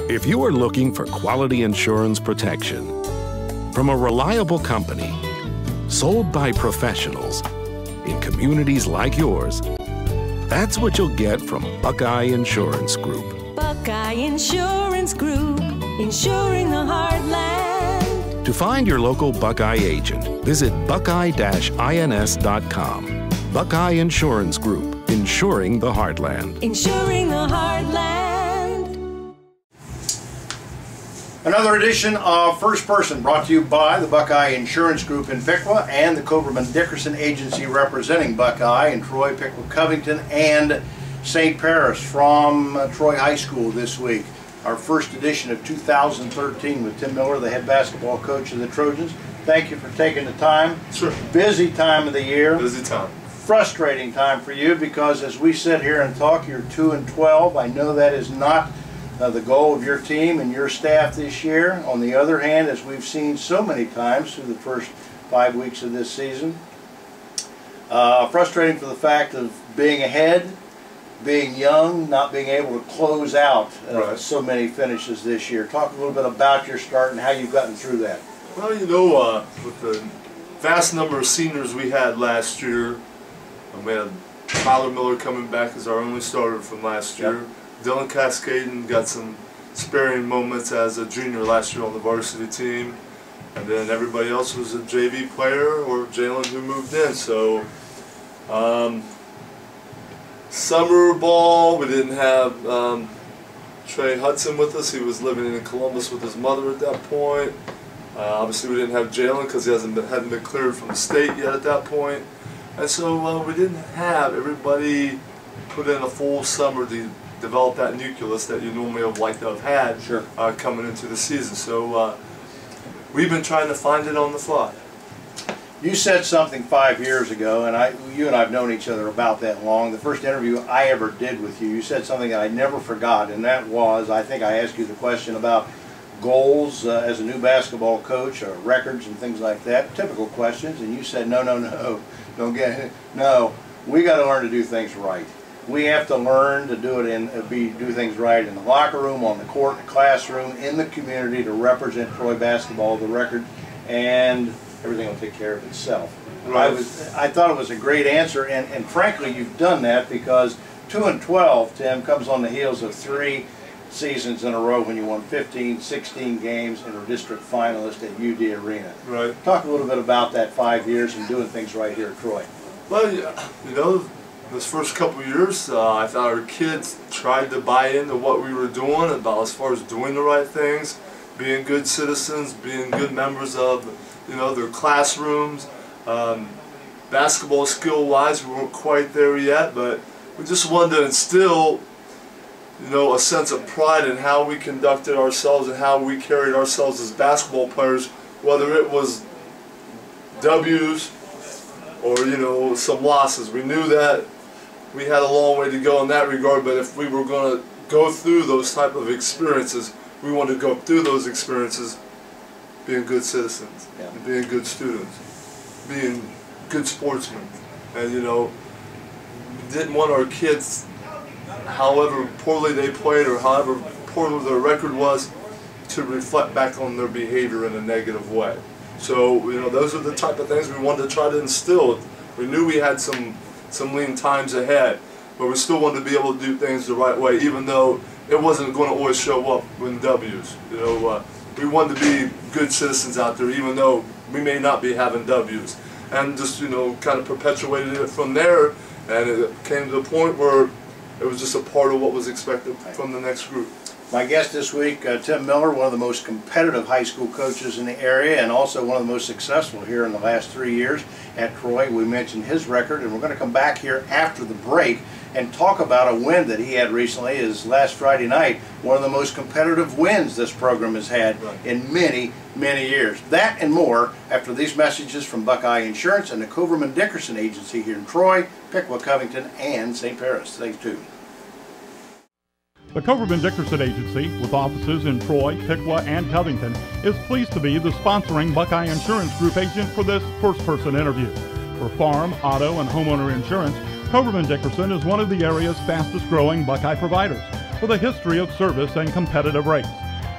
If you are looking for quality insurance protection from a reliable company, sold by professionals in communities like yours, that's what you'll get from Buckeye Insurance Group. Buckeye Insurance Group, insuring the heartland. To find your local Buckeye agent, visit buckeye-ins.com. Buckeye Insurance Group, insuring the heartland. Insuring the heartland. Another edition of First Person brought to you by the Buckeye Insurance Group in Piqua and the Coberman Dickerson Agency representing Buckeye in Troy, Piqua, Covington, and St. Paris from Troy High School this week. Our first edition of 2013 with Tim Miller, the head basketball coach of the Trojans. Thank you for taking the time. Sure. Busy time of the year. Busy time. Frustrating time for you because as we sit here and talk, you're 2-12. I know that is not the goal of your team and your staff this year. On the other hand, as we've seen so many times through the first 5 weeks of this season, frustrating for the fact of being ahead, being young, not being able to close out so many finishes this year. Talk a little bit about your start and how you've gotten through that. Well, you know, with the vast number of seniors we had last year, we had Tyler Miller coming back as our only starter from last year. Yep. Dylan Cascaden got some sparing moments as a junior last year on the varsity team. And then everybody else was a JV player or Jalen who moved in. So, summer ball, we didn't have Trey Hudson with us. He was living in Columbus with his mother at that point. Obviously, we didn't have Jalen because he hadn't been cleared from the state yet at that point. And so we didn't have everybody put in a full summer to develop that nucleus that you normally would like to have had coming into the season. So we've been trying to find it on the fly. You said something 5 years ago, and you and I have known each other about that long. The first interview I ever did with you, you said something that I never forgot, and that was, I think I asked you the question about goals as a new basketball coach, or records and things like that, typical questions, and you said, no, don't get it. No, we got to learn to do things right. We have to learn to do it do things right in the locker room, on the court, in the classroom, in the community to represent Troy basketball, the record, and everything will take care of itself. Right. I thought it was a great answer, and frankly, you've done that because 2-12, Tim, comes on the heels of 3 seasons in a row when you won 15, 16 games and were district finalist at UD Arena. Right. Talk a little bit about that 5 years and doing things right here at Troy. Well, you know, this first couple of years, I thought our kids tried to buy into what we were doing about as far as doing the right things, being good citizens, being good members of, you know, their classrooms. Basketball skill-wise, we weren't quite there yet, but we just wanted to instill, you know, a sense of pride in how we conducted ourselves and how we carried ourselves as basketball players, whether it was W's or, you know, some losses. We knew that we had a long way to go in that regard, but if we were going to go through those type of experiences, we wanted to go through those experiences being good citizens, and being good students, being good sportsmen, and, you know, didn't want our kids, however poorly they played or however poor their record was, to reflect back on their behavior in a negative way. So, you know, those are the type of things we wanted to try to instill. We knew we had some lean times ahead, but we still wanted to be able to do things the right way, even though it wasn't going to always show up in W's. You know, we wanted to be good citizens out there, even though we may not be having W's. And just, you know, kind of perpetuated it from there, and it came to the point where it was just a part of what was expected from the next group. My guest this week, Tim Miller, one of the most competitive high school coaches in the area and also one of the most successful here in the last 3 years at Troy. We mentioned his record, and we're going to come back here after the break and talk about a win that he had recently, his last Friday night, one of the most competitive wins this program has had in many, many years. That and more after these messages from Buckeye Insurance and the Coberman Dickerson Agency here in Troy, Piqua, Covington, and St. Paris. Stay tuned. The Coberman Dickerson Agency, with offices in Troy, Piqua, and Covington, is pleased to be the sponsoring Buckeye Insurance Group agent for this first-person interview. For farm, auto, and homeowner insurance, Coberman Dickerson is one of the area's fastest-growing Buckeye providers. with a history of service and competitive rates.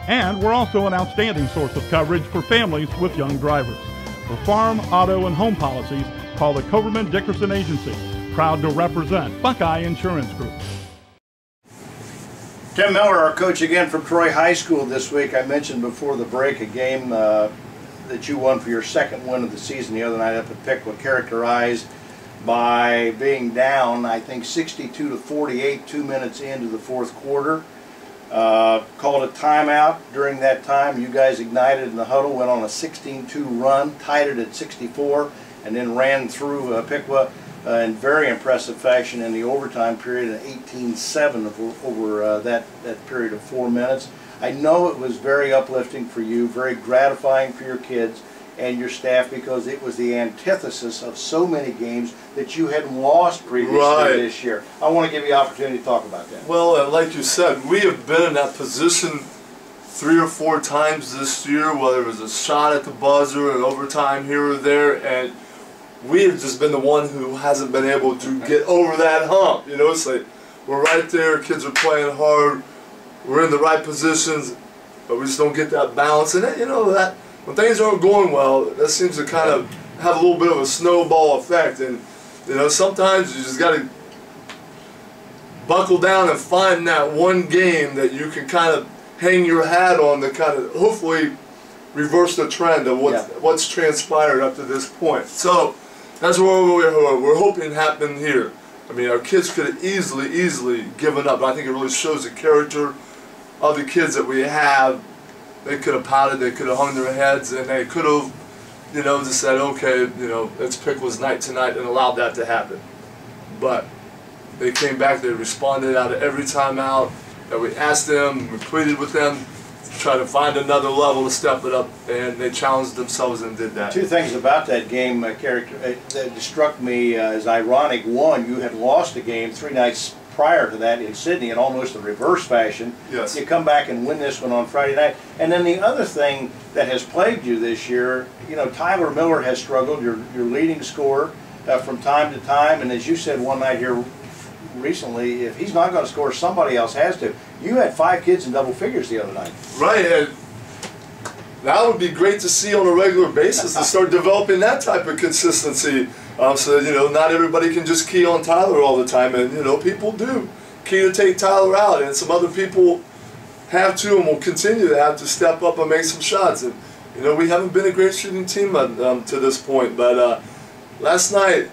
And we're also an outstanding source of coverage for families with young drivers. For farm, auto, and home policies, call the Coverman Dickerson Agency, proud to represent Buckeye Insurance Group. Tim Miller, our coach again from Troy High School this week. I mentioned before the break a game that you won for your second win of the season the other night up at Piqua, characterized by being down, I think 62-48, 2 minutes into the fourth quarter. Called a timeout. During that time, you guys ignited in the huddle, went on a 16-2 run, tied it at 64, and then ran through Piqua in very impressive fashion in the overtime period, an 18-7 over that period of 4 minutes. I know it was very uplifting for you, very gratifying for your kids and your staff, because it was the antithesis of so many games that you had lost previously this year. I want to give you an opportunity to talk about that. Well, like you said, we have been in that position 3 or 4 times this year, whether it was a shot at the buzzer, an overtime here or there, and we have just been the one who hasn't been able to get over that hump. You know, it's like we're right there, kids are playing hard, we're in the right positions, but we just don't get that balance. And you know, that when things aren't going well, that seems to kind of have a little bit of a snowball effect. And you know, sometimes you just got to buckle down and find that one game that you can kind of hang your hat on to kind of hopefully reverse the trend of what's transpired up to this point. So that's what we're hoping happen here. I mean, our kids could have easily given up, but I think it really shows the character of the kids that we have. They could have pouted, they could have hung their heads, and they could have, you know, just said, okay, you know, it's Piqua's night tonight, and allowed that to happen. But they came back, they responded out of every timeout that we asked them, we pleaded with them to try to find another level to step it up, and they challenged themselves and did that. 2 things about that game, that struck me as ironic. One, you had lost a game 3 nights prior to that in Sydney in almost a reverse fashion. Yes. You come back and win this one on Friday night. And then the other thing that has plagued you this year, you know, Tyler Miller has struggled, your leading scorer, from time to time. And as you said one night here recently, if he's not going to score, somebody else has to. You had 5 kids in double figures the other night. Right, and that would be great to see on a regular basis, to start developing that type of consistency. So that, you know, not everybody can just key on Tyler all the time, and you know, people do key to take Tyler out, and some other people have to and will continue to have to step up and make some shots. And you know, we haven't been a great shooting team to this point, but last night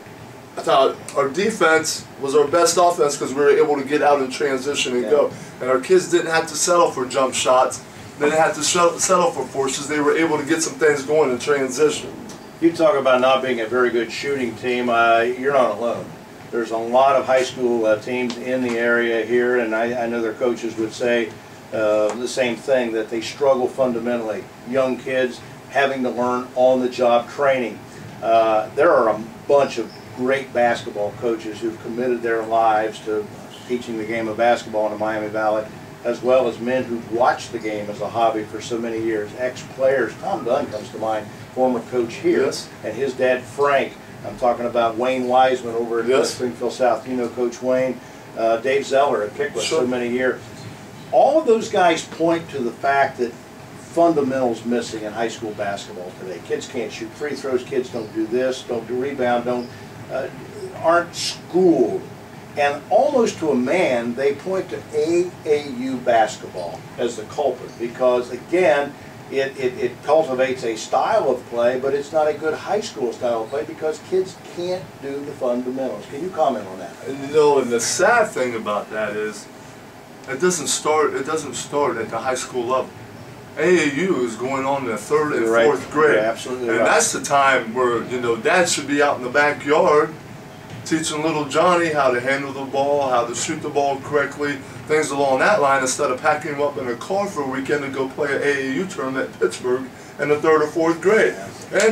I thought our defense was our best offense because we were able to get out in transition and go, and our kids didn't have to settle for jump shots. They didn't have to settle for forces. They were able to get some things going in transition. You talk about not being a very good shooting team. You're not alone. There's a lot of high school teams in the area here, and I know their coaches would say the same thing, that they struggle fundamentally. Young kids having to learn on-the-job training. There are a bunch of great basketball coaches who've committed their lives to teaching the game of basketball in the Miami Valley, as well as men who've watched the game as a hobby for so many years. Ex-players, Tom Dunn comes to mind, former coach here, and his dad Frank. I'm talking about Wayne Wiseman over at Springfield South. You know Coach Wayne. Dave Zeller at Piqua so many years. All of those guys point to the fact that fundamentals missing in high school basketball today. Kids can't shoot free throws. Kids don't do this, don't do rebound, aren't schooled. And almost to a man, they point to AAU basketball as the culprit, because again, it cultivates a style of play, but it's not a good high school style of play because kids can't do the fundamentals. Can you comment on that? And you know, and the sad thing about that is, it doesn't start at the high school level. AAU is going on in the 3rd and 4th grade. You're absolutely right. And that's the time where, you know, Dad should be out in the backyard teaching little Johnny how to handle the ball, how to shoot the ball correctly, things along that line, instead of packing him up in a car for a weekend to go play an AAU tournament in Pittsburgh in the 3rd or 4th grade. And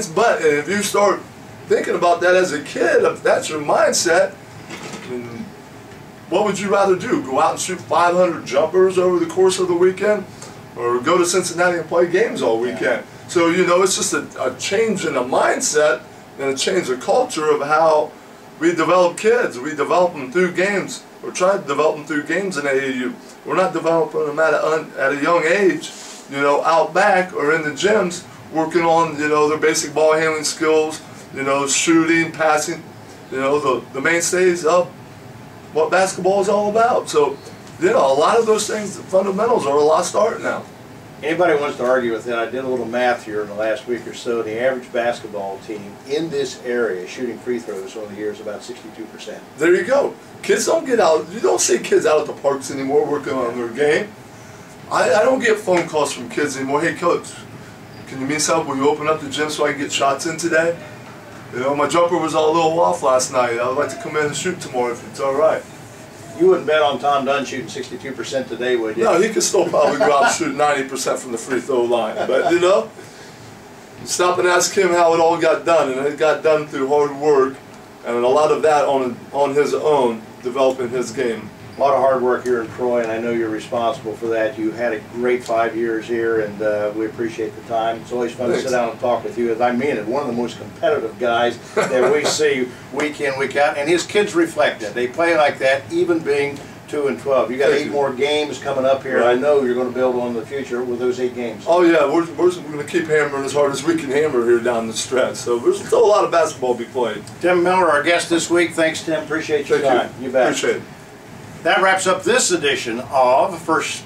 if you start thinking about that as a kid, if that's your mindset, what would you rather do? Go out and shoot 500 jumpers over the course of the weekend? Or go to Cincinnati and play games all weekend? So, you know, it's just a change in the mindset and a change of culture of how we develop kids. We develop them through games. We're trying to develop them through games in AAU. We're not developing them at a young age, you know, out back or in the gyms, working on, you know, their basic ball handling skills, you know, shooting, passing, you know, the mainstays of what basketball is all about. So, you know, a lot of those things, the fundamentals are a lost art now. Anybody wants to argue with that, I did a little math here in the last week or so. The average basketball team in this area shooting free throws over the years about 62%. There you go. Kids don't get out. You don't see kids out at the parks anymore working on their game. I don't get phone calls from kids anymore. Hey, coach, can you mean something? Will you open up the gym so I can get shots in today? You know, my jumper was all a little off last night. I would like to come in and shoot tomorrow if it's all right. You wouldn't bet on Tom Dunn shooting 62% today, would you? No, he could still probably go out and shoot 90% from the free throw line. But, you know, stop and ask him how it all got done. And it got done through hard work and a lot of that on his own, developing his game. A lot of hard work here in Troy, and I know you're responsible for that. You had a great 5 years here, and we appreciate the time. It's always fun to sit down and talk with you. As I mean it, one of the most competitive guys that we see week in, week out, and his kids reflect it. They play like that, even being 2 and 12. You got 8 more games coming up here. Right. I know you're going to build on the future with those 8 games. Oh yeah, we're going to keep hammering as hard as we can hammer here down the stretch. So there's still a lot of basketball to be played. Tim Miller, our guest this week. Thanks, Tim. Appreciate your time. You bet. Appreciate it. That wraps up this edition of First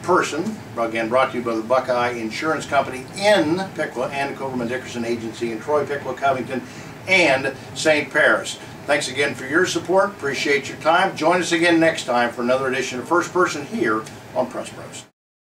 Person, again brought to you by the Buckeye Insurance Company in Piqua and Coverman Dickerson Agency in Troy, Piqua, Covington, and St. Paris. Thanks again for your support. Appreciate your time. Join us again next time for another edition of First Person here on Press Pros.